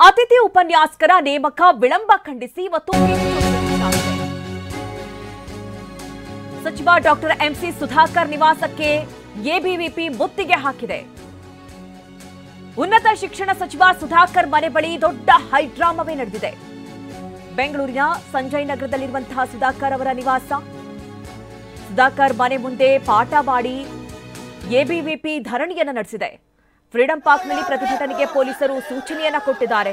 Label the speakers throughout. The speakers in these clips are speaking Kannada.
Speaker 1: ಅತಿಥಿ ಉಪನ್ಯಾಸಕರ ನೇಮಕ ವಿಳಂಬ ಖಂಡಿಸಿ ಇವತ್ತು ಸಚಿವ ಡಾಕ್ಟರ್ ಎಂಸಿ ಸುಧಾಕರ್ ನಿವಾಸಕ್ಕೆ ಎಬಿವಿಪಿ ಮುತ್ತಿಗೆ ಹಾಕಿದೆ. ಉನ್ನತ ಶಿಕ್ಷಣ ಸಚಿವ ಸುಧಾಕರ್ ಮನೆ ಬಳಿ ದೊಡ್ಡ ಹೈಡ್ರಾಮವೇ ನಡೆದಿದೆ. ಬೆಂಗಳೂರಿನ ಸಂಜಯ್ ನಗರದಲ್ಲಿರುವಂತಹ ಸುಧಾಕರ್ ಅವರ ನಿವಾಸ. ಸುಧಾಕರ್ ಮನೆ ಮುಂದೆ ಪಾಠ ಮಾಡಿ ಎಬಿವಿಪಿ ಧರಣಿಯನ್ನು ನಡೆಸಿದೆ. ಫ್ರೀಡಂ ಪಾರ್ಕ್ನಲ್ಲಿ ಪ್ರತಿಭಟನೆಗೆ ಪೊಲೀಸರು ಸೂಚನೆಯನ್ನ ಕೊಟ್ಟಿದ್ದಾರೆ.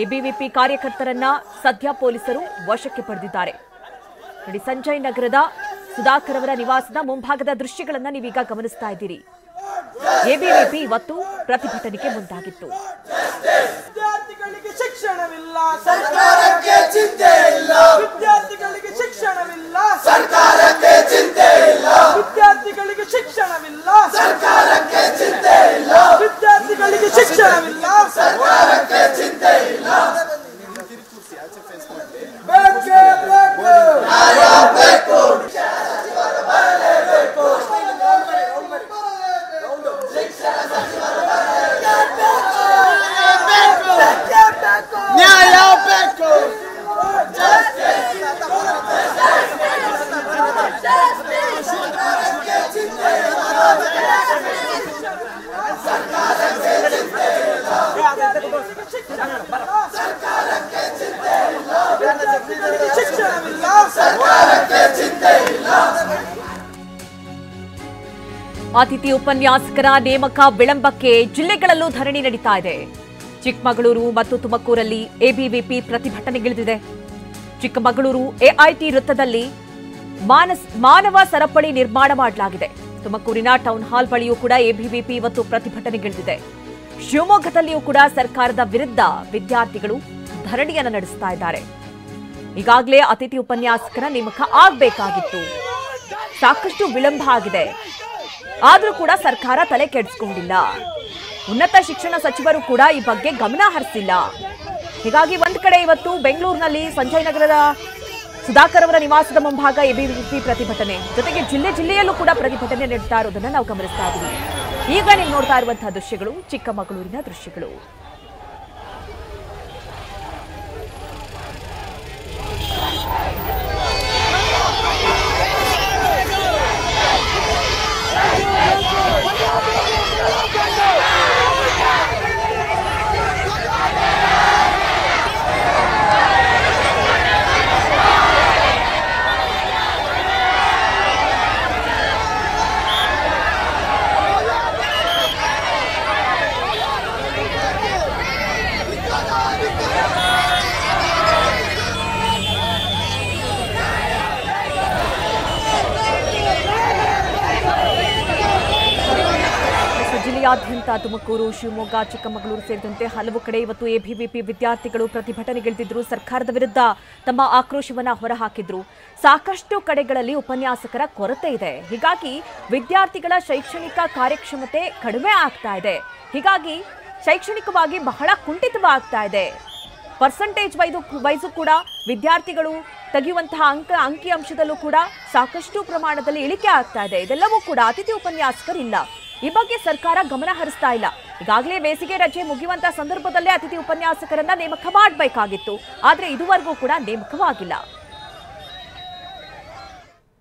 Speaker 1: ಎಬಿವಿಪಿ ಕಾರ್ಯಕರ್ತರನ್ನ ಸದ್ಯ ಪೊಲೀಸರು ವಶಕ್ಕೆ ಪಡೆದಿದ್ದಾರೆ. ನೋಡಿ, ಸಂಜಯ್ ನಗರದ ಸುಧಾಕರ್ ಅವರ ನಿವಾಸದ ಮುಂಭಾಗದ ದೃಶ್ಯಗಳನ್ನ ನೀವೀಗ ಗಮನಿಸ್ತಾ ಇದ್ದೀರಿ. ಎಬಿವಿಪಿ ಇವತ್ತು ಪ್ರತಿಭಟನೆಗೆ ಮುಂದಾಗಿತ್ತು.
Speaker 2: ವಿದ್ಯಾರ್ಥಿಗಳಿಗೆ ಶಿಕ್ಷಣವಿಲ್ಲ, ಸರ್ಕಾರಕ್ಕೆ ಚಿಂತೆ ಇಲ್ಲ. ವಿದ್ಯಾರ್ಥಿಗಳಿಗೆ ಶಿಕ್ಷಣವಿಲ್ಲ, ಸರ್ಕಾರಕ್ಕೆ ಚಿಂತೆ ಇಲ್ಲ. ವಿದ್ಯಾರ್ಥಿಗಳಿಗೆ ಶಿಕ್ಷಣವಿಲ್ಲ, ಸರ್ಕಾರಕ್ಕೆ ಚಿಂತೆ ಇಲ್ಲ. ವಿದ್ಯಾರ್ಥಿಗಳಿಗೆ ಶಿಕ್ಷಣವಿಲ್ಲ, ಸರ್ಕಾರಕ್ಕೆ ಚಿಂತೆ ಇಲ್ಲ. ಬೇಕೇ ಬೇಕು, ನ್ಯಾಯ ಬೇಕು, ನ್ಯಾಯ ಬೇಕು.
Speaker 1: ಅತಿಥಿ ಉಪನ್ಯಾಸಕರ ನೇಮಕ ವಿಳಂಬಕ್ಕೆ ಜಿಲ್ಲೆಗಳಲ್ಲೂ ಧರಣಿ ನಡೀತಾ ಇದೆ. ಚಿಕ್ಕಮಗಳೂರು ಮತ್ತು ತುಮಕೂರಲ್ಲಿ ಎಬಿವಿಪಿ ಪ್ರತಿಭಟನೆಗಿಳಿದಿದೆ. ಚಿಕ್ಕಮಗಳೂರು ಎಐಟಿ ವೃತ್ತದಲ್ಲಿ ಮಾನವ ಸರಪಳಿ ನಿರ್ಮಾಣ ಮಾಡಲಾಗಿದೆ. ತುಮಕೂರಿನ ಟೌನ್ ಹಾಲ್ ಬಳಿಯೂ ಕೂಡ ಎಬಿವಿಪಿ ಇವತ್ತು ಪ್ರತಿಭಟನೆಗಿಳಿದಿದೆ. ಶಿವಮೊಗ್ಗದಲ್ಲಿಯೂ ಕೂಡ ಸರ್ಕಾರದ ವಿರುದ್ಧ ವಿದ್ಯಾರ್ಥಿಗಳು ಧರಣಿಯನ್ನು ನಡೆಸ್ತಾ ಇದ್ದಾರೆ. ಈಗಾಗಲೇ ಅತಿಥಿ ಉಪನ್ಯಾಸಕರ ನೇಮಕ ಆಗಬೇಕಾಗಿತ್ತು. ಸಾಕಷ್ಟು ವಿಳಂಬ ಆಗಿದೆ. ಆದರೂ ಕೂಡ ಸರ್ಕಾರ ತಲೆ ಕೆಡಿಸಿಕೊಂಡಿಲ್ಲ. ಉನ್ನತ ಶಿಕ್ಷಣ ಸಚಿವರು ಕೂಡ ಈ ಬಗ್ಗೆ ಗಮನ ಹರಿಸಿಲ್ಲ. ಹೀಗಾಗಿ ಒಂದ್ ಕಡೆ ಇವತ್ತು ಬೆಂಗಳೂರಿನಲ್ಲಿ ಸಂಜಯ್ ನಗರದ ಸುಧಾಕರ್ ಅವರ ನಿವಾಸದ ಮುಂಭಾಗ ಎಬಿವಿಪಿ ಪ್ರತಿಭಟನೆ, ಜೊತೆಗೆ ಜಿಲ್ಲೆಯಲ್ಲೂ ಕೂಡ ಪ್ರತಿಭಟನೆ ನಡೆಸ್ತಾ ಇರೋದನ್ನ ನಾವು ಗಮನಿಸ್ತಾ ಇದ್ದೀವಿ. ಈಗ ನೀವು ನೋಡ್ತಾ ಇರುವಂತಹ ದೃಶ್ಯಗಳು ಚಿಕ್ಕಮಗಳೂರಿನ ದೃಶ್ಯಗಳು. ಜಿಲ್ಲೆಯಾದ್ಯಂತ ತುಮಕೂರು, ಶಿವಮೊಗ್ಗ, ಚಿಕ್ಕಮಗಳೂರು ಸೇರಿದಂತೆ ಹಲವು ಕಡೆ ಇವತ್ತು ಎಬಿವಿಪಿ ವಿದ್ಯಾರ್ಥಿಗಳು ಪ್ರತಿಭಟನೆಗಿಳಿದಿದ್ರು. ಸರ್ಕಾರದ ವಿರುದ್ಧ ತಮ್ಮ ಆಕ್ರೋಶವನ್ನ ಹೊರಹಾಕಿದ್ರು. ಸಾಕಷ್ಟು ಕಡೆಗಳಲ್ಲಿ ಉಪನ್ಯಾಸಕರ ಕೊರತೆ ಇದೆ. ಹೀಗಾಗಿ ವಿದ್ಯಾರ್ಥಿಗಳ ಶೈಕ್ಷಣಿಕ ಕಾರ್ಯಕ್ಷಮತೆ ಕಡಿಮೆ ಆಗ್ತಾ ಇದೆ. ಹೀಗಾಗಿ ಶೈಕ್ಷಣಿಕವಾಗಿ ಬಹಳ ಕುಂಠಿತವಾಗ್ತಾ ಇದೆ. ಪರ್ಸೆಂಟೇಜ್ ವೈಸು ಕೂಡ ವಿದ್ಯಾರ್ಥಿಗಳು ತೆಗೆಯುವಂತಹ ಅಂಕಿ ಅಂಶದಲ್ಲೂ ಕೂಡ ಸಾಕಷ್ಟು ಪ್ರಮಾಣದಲ್ಲಿ ಇಳಿಕೆ ಆಗ್ತಾ ಇದೆ. ಇದೆಲ್ಲವೂ ಕೂಡ ಅತಿಥಿ ಉಪನ್ಯಾಸಕರಿಲ್ಲ. ಈ ಬಗ್ಗೆ ಸರ್ಕಾರ ಗಮನ ಹರಿಸ್ತಾ ಇಲ್ಲ. ಈಗಾಗಲೇ ಬೇಸಿಗೆ ರಜೆ ಮುಗಿಯುವಂತಹ ಸಂದರ್ಭದಲ್ಲೇ ಅತಿಥಿ ಉಪನ್ಯಾಸಕರನ್ನ ನೇಮಕ ಮಾಡಬೇಕಾಗಿತ್ತು. ಆದ್ರೆ ಇದುವರೆಗೂ ಕೂಡ ನೇಮಕವಾಗಿಲ್ಲ.